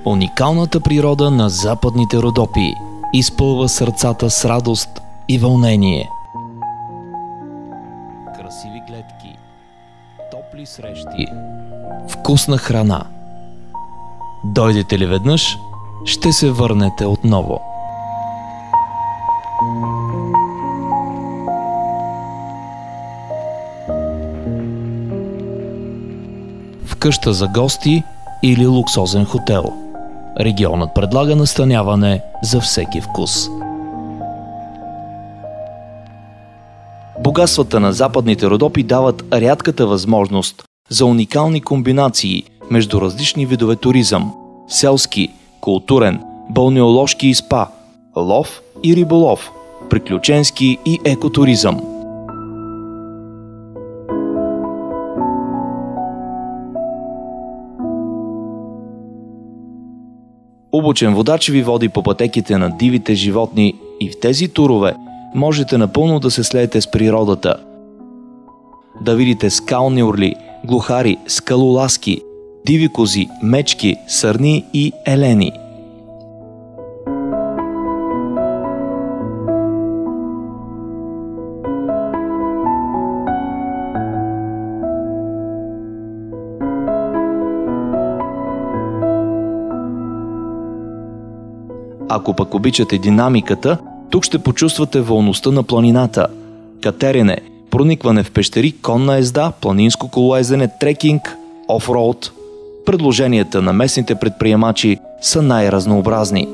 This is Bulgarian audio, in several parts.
Уникалната природа на Западните Родопи изпълва сърцата с радост и вълнение. Красиви гледки, топли срещи, вкусна храна. Дойдете ли веднъж, ще се върнете отново. В къща за гости или луксозен хотел. Регионът предлага настаняване за всеки вкус. Богатствата на Западните Родопи дават рядката възможност за уникални комбинации между различни видове туризъм – селски, културен, балнеоложки и спа, лов и риболов, приключенски и екотуризъм. Обучен водач ви води по пътеките на дивите животни и в тези турове можете напълно да се слеете с природата. Да видите скални орли, глухари, скалолазки, диви кози, мечки, сърни и елени. Ако пък обичате динамиката, тук ще почувствате вълността на планината. Катерене, проникване в пещери, конна езда, планинско колоездене, трекинг, офроуд. Предложенията на местните предприемачи са най-разнообразни.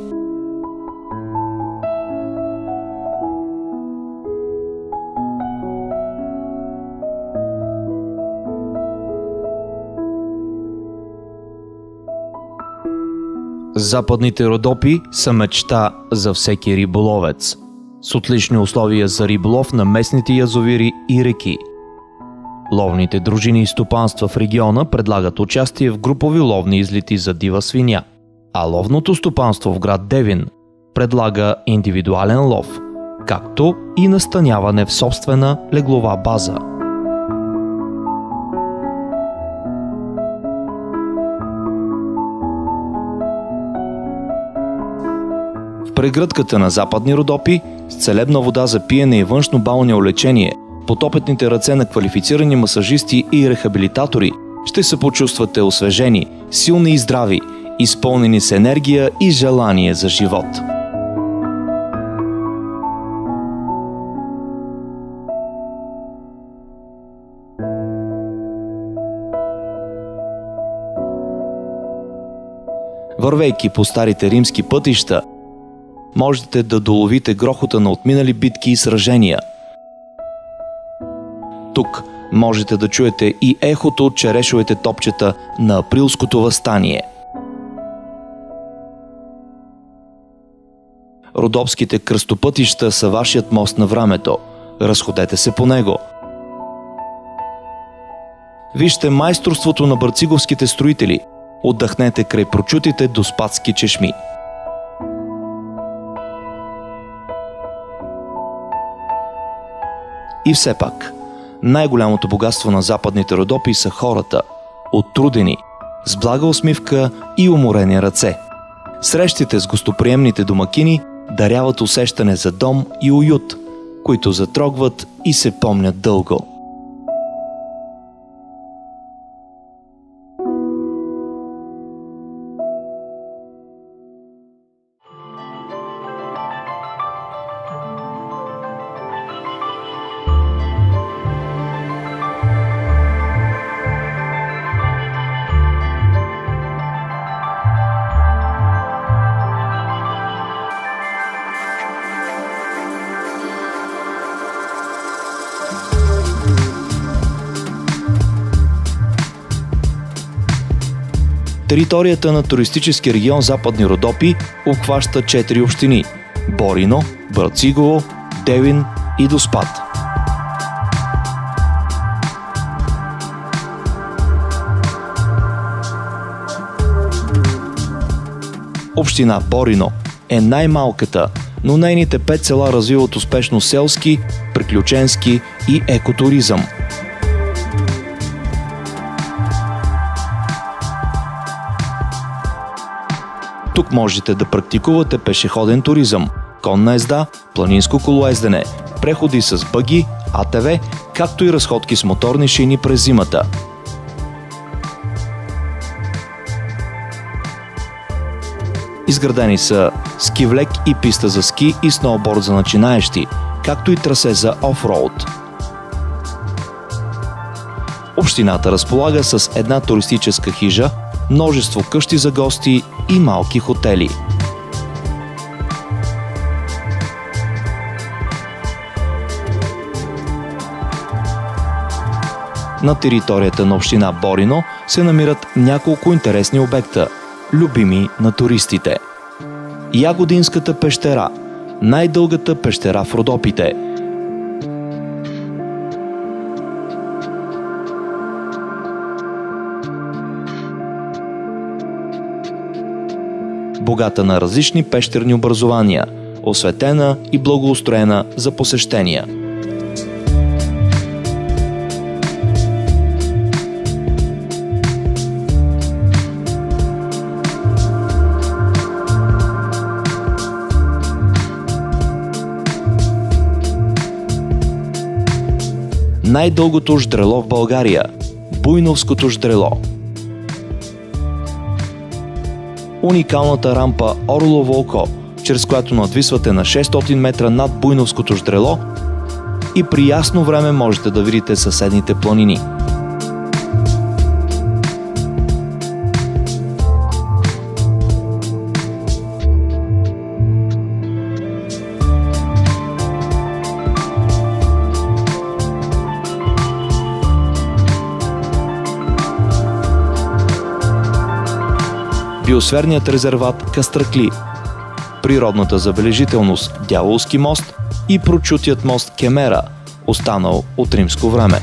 Западните Родопи са мечта за всеки риболовец, с отлични условия за риболов на местните язовири и реки. Ловните дружини и стопанства в региона предлагат участие в групови ловни излети за дива свиня, а ловното стопанство в град Девин предлага индивидуален лов, както и настаняване в собствена леглова база. В прегръдката на Западни Родопи с целебна вода за пиене и външно балнеолечение, под опитните ръце на квалифицирани масажисти и рехабилитатори, ще се почувствате освежени, силни и здрави, изпълнени с енергия и желание за живот. Вървейки по старите римски пътища, можете да доловите грохота на отминали битки и сражения. Тук можете да чуете и ехото от черешовите топчета на априлското въстание. Родопските кръстопътища са вашият мост на времето. Разходете се по него. Вижте майсторството на бърциговските строители. Отдъхнете край прочутите доспатски чешми. И все пак, най-голямото богатство на Западните Родопи са хората, оттрудени, с блага усмивка и уморени ръце. Срещите с гостоприемните домакини даряват усещане за дом и уют, които затрогват и се помнят дълго. Територията на туристически регион Западни Родопи обхваща 4 общини – Борино, Брацигово, Девин и Доспат. Община Борино е най-малката, но нейните 5 села развиват успешно селски, приключенски и екотуризъм. Тук можете да практикувате пешеходен туризъм, конна езда, планинско колоездене, преходи с бъги, АТВ, както и разходки с моторни шини през зимата. Изградени са скивлек и писта за ски и сноуборд за начинаещи, както и трасе за офроуд. Общината разполага с една туристическа хижа, множество къщи за гости и малки хотели. На територията на община Борино се намират няколко интересни обекта, любими на туристите. Ягодинската пещера, най-дългата пещера в Родопите. Богата на различни пещерни образования, осветена и благоустроена за посещения. Най-дългото ждрело в България – Буйновското ждрело. Уникалната рампа Орлово око, чрез която надвисвате на 600 метра над Буйновското ждрело и при ясно време можете да видите съседните планини. Биосферният резерват Кастракли, природната забележителност Дяволски мост и прочутият мост Кемера, останал от римско време.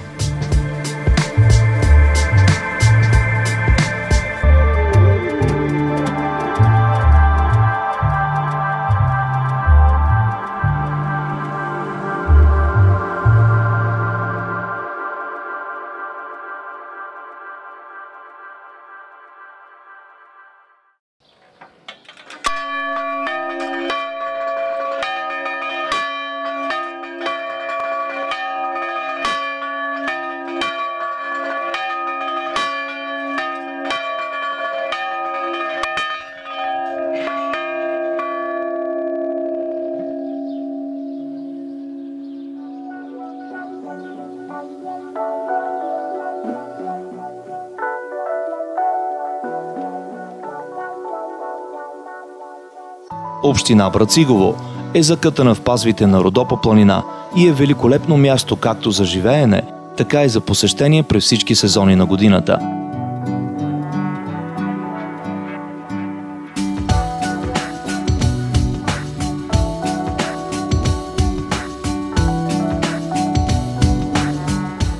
Община Брацигово е закътана в пазвите на Родопа планина и е великолепно място както за живеене, така и за посещение през всички сезони на годината.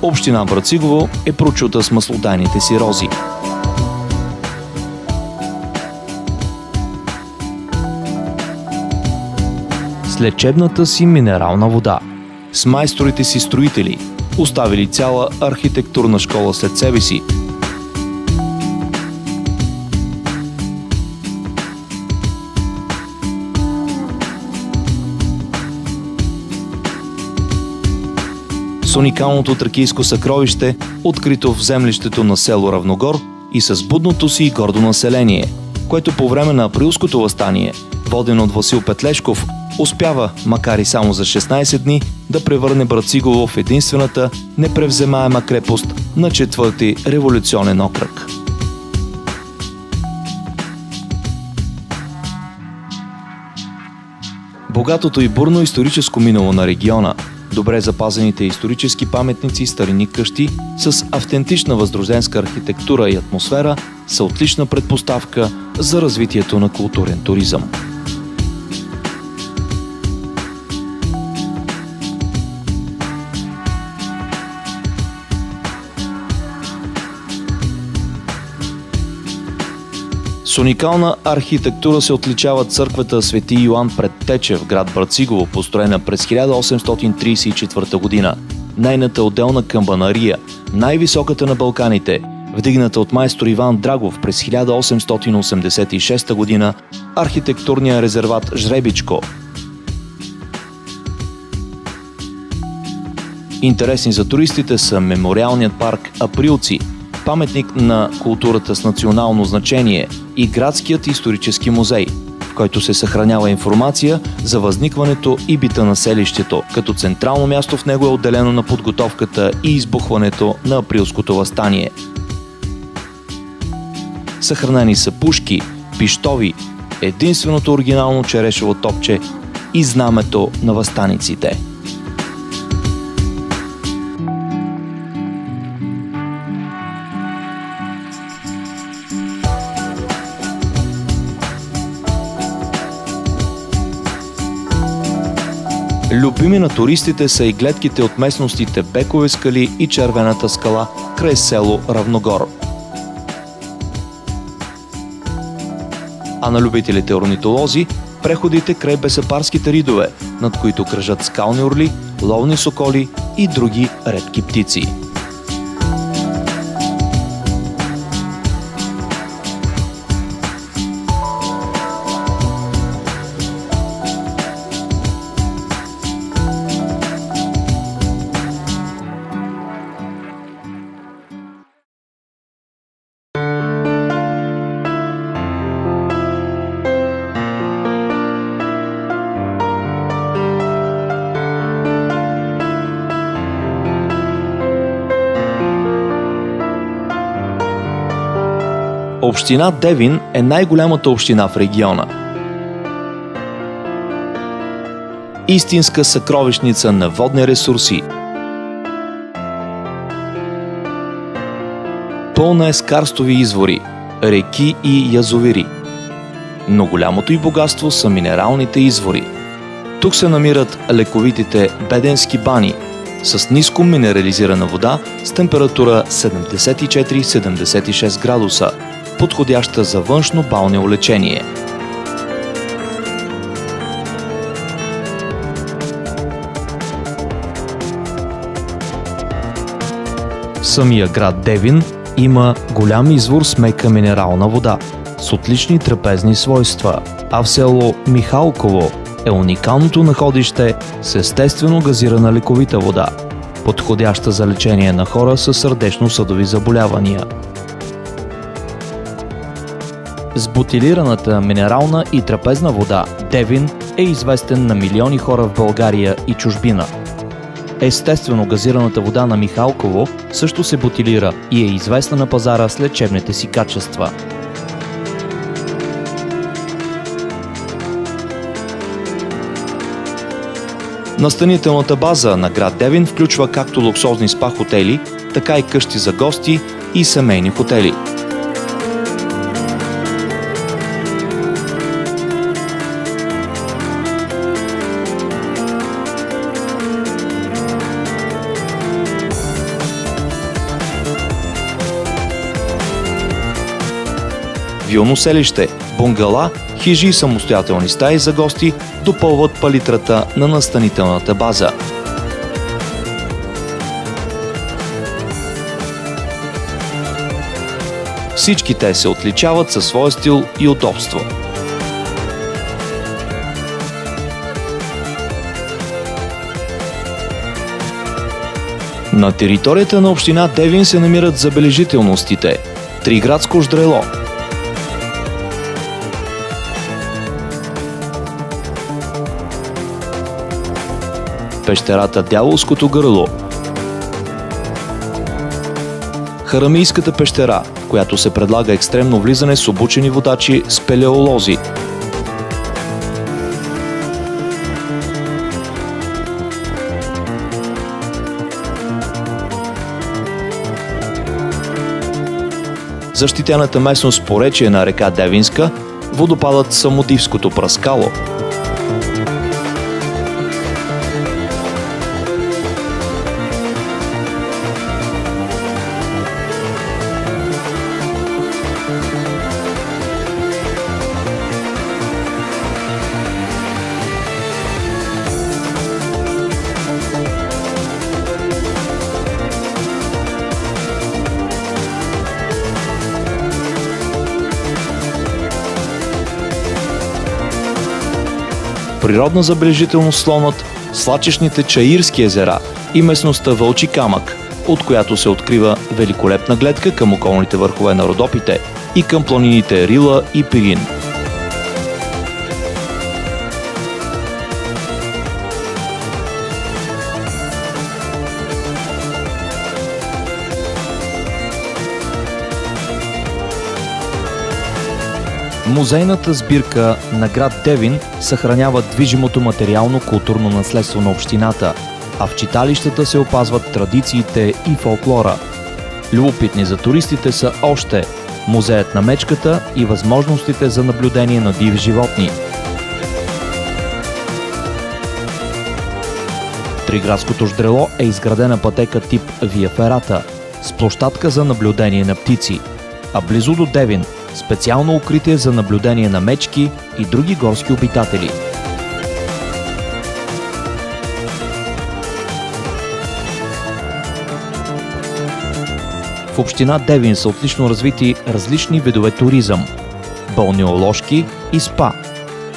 Община Брацигово е прочута с маслодайните си рози. С лечебната си минерална вода, с майсторите си строители, оставили цяла архитектурна школа след себе си. С уникалното тракийско съкровище, открито в землището на село Равногор и с будното си и гордо население, което по време на априлското въстание, водено от Васил Петлешков, успява, макар и само за 16 дни, да превърне Брацигово в единствената непревземаема крепост на четвърти революционен окръг. Богатото и бурно историческо минало на региона, добре запазените исторически паметници и старини къщи с автентична възрожденска архитектура и атмосфера са отлична предпоставка за развитието на културен туризъм. С уникална архитектура се отличава църквата Свети Йоан Предтече в град Брацигово, построена през 1834 година. Нейната отделна камбанария, най-високата на Балканите, Вдигната от майстор Иван Драгов през 1886 година, архитектурния резерват Жребичко. Интересни за туристите са мемориалният парк Априлци, паметник на културата с национално значение, и градският исторически музей, в който се съхранява информация за възникването и бита на селището, като централно място в него е отделено на подготовката и избухването на Априлското въстание. Съхранени са пушки, пищови, единственото оригинално черешово топче и знамето на въстаниците. Любими на туристите са и гледките от местностите Бекове скали и Червената скала край село Равногор. А на любителите орнитолози – преходите край бесапарските ридове, над които кръжат скални орли, ловни соколи и други редки птици. Община Девин е най-голямата община в региона. Истинска съкровищница на водни ресурси. Пълна е с карстови извори, реки и язовири. Но голямото й богатство са минералните извори. Тук се намират лековитите Беденски бани с ниско минерализирана вода с температура 74-76 градуса, подходяща за външно балнео лечение. Самия град Девин има голям извор с мека минерална вода с отлични трапезни свойства, а в село Михалково е уникалното находище с естествено газирана лековита вода, подходяща за лечение на хора с сърдечно-съдови заболявания. С бутилираната минерална и трапезна вода Девин е известен на милиони хора в България и чужбина. Естествено газираната вода на Михалково също се бутилира и е известна на пазара с лечебните си качества. Настанителната база на град Девин включва както луксозни спа хотели, така и къщи за гости и семейни хотели. Вилно селище, бунгала, хижи и самостоятелни стаи за гости допълват палитрата на настанителната база. Всички те се отличават със своя стил и удобство. На територията на община Девин се намират забележителностите Триградско ждрело, пещерата Дяволското гърло, Харамийската пещера, в която се предлага екстремно влизане с обучени водачи спелеолози, защитената местност поречие на река Девинска, водопадът Самодивското пръскало, Природна забележителност слонът, свлачищните Чаирски езера и местността Вълчи камък, от която се открива великолепна гледка към околните върхове на Родопите и към планините Рила и Пирин. Музейната сбирка на град Девин съхранява движимото материално културно наследство на общината, а в читалищата се опазват традициите и фолклора. Любопитни за туристите са още Музеят на мечката и възможностите за наблюдение на диви животни. В Триградското ждрело е изградена пътека тип Вия Ферата с площадка за наблюдение на птици, а близо до Девин специално укритие за наблюдение на мечки и други горски обитатели. В община Девин са отлично развити различни видове туризъм – балнеоложки и спа,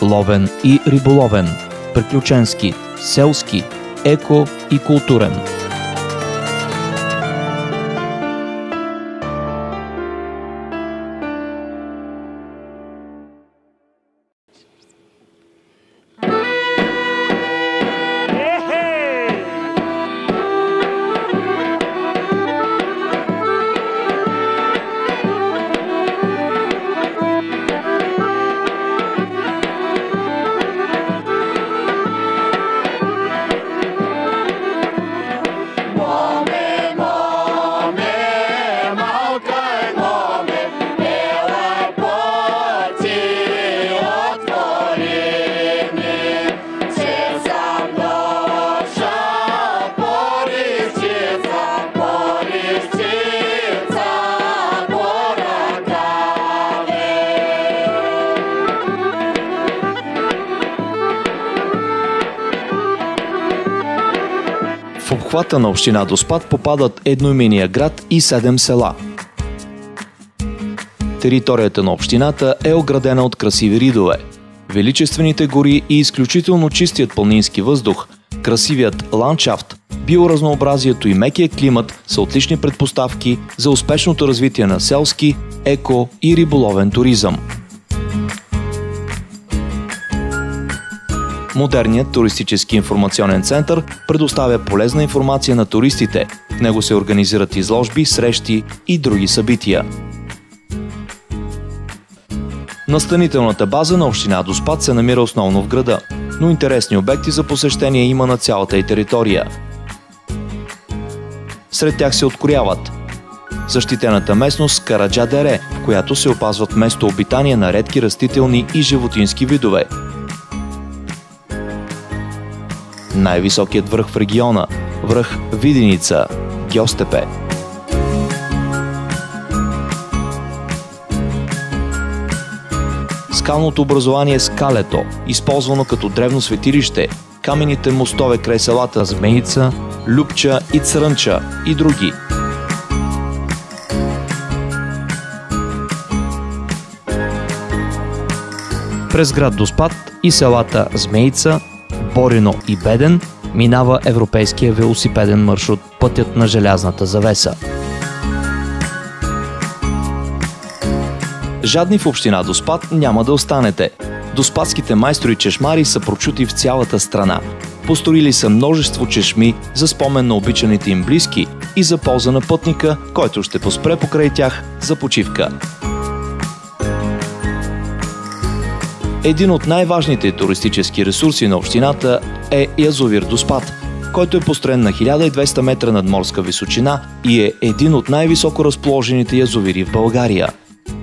ловен и риболовен, приключенски, селски, еко и културен. В обхвата на община Доспат попадат едноименния град и 7 села. Територията на общината е оградена от красиви ридове. Величествените гори и изключително чистият планински въздух, красивият ландшафт, биоразнообразието и мекия климат са отлични предпоставки за успешното развитие на селски, еко и риболовен туризъм. Модерният туристически информационен център предоставя полезна информация на туристите. В него се организират изложби, срещи и други събития. Настанителната база на община Доспат се намира основно в града, но интересни обекти за посещение има на цялата й територия. Сред тях се открояват защитената местност Караджа дере, в която се опазват местообитания на редки растителни и животински видове. Най-високият връх в региона – връх Виденица, Гьостепе. Скалното образование Скалето, използвано като древно светилище, каменните мостове край селата Змейница, Любча и Црънча и други. През град Доспат и селата Змейница, Борино и Беден минава европейския велосипеден маршрут Пътят на желязната завеса. Жадни в община Доспат няма да останете. Доспатските майстори чешмари са прочути в цялата страна. Построили са множество чешми за спомен на обичаните им близки и за полза на пътника, който ще поспре покрай тях за почивка. Един от най-важните туристически ресурси на общината е язовир Доспат, който е построен на 1200 метра надморска височина и е един от най-високо разположените язовири в България.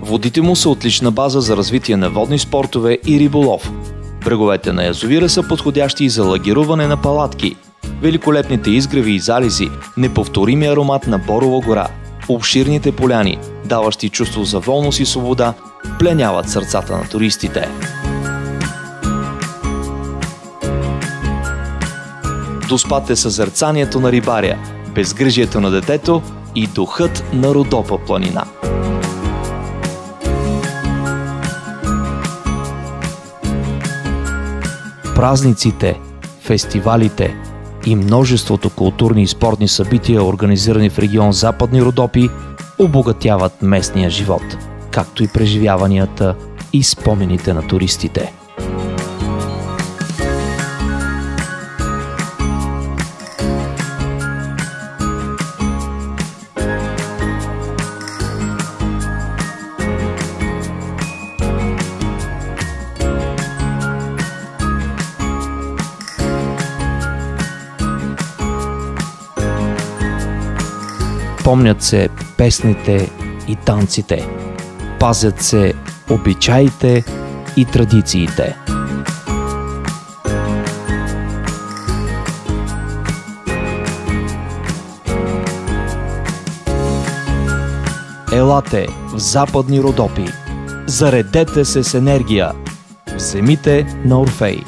Водите му са отлична база за развитие на водни спортове и риболов. Бреговете на язовира са подходящи и за лагеруване на палатки. Великолепните изгреви и залези, неповторими аромат на Борова гора, обширните поляни, даващи чувство за волност и свобода, пленяват сърцата на туристите. Доспат е съзерцанието на рибаря, безгрижието на детето и духът на Родопа планина. Празниците, фестивалите и множеството културни и спортни събития, организирани в регион Западни Родопи, обогатяват местния живот, както и преживяванията и спомените на туристите. Помнят се песните и танците, пазят се обичаите и традициите. Елате в Западни Родопи, заредете се с енергия, вземите на Орфей.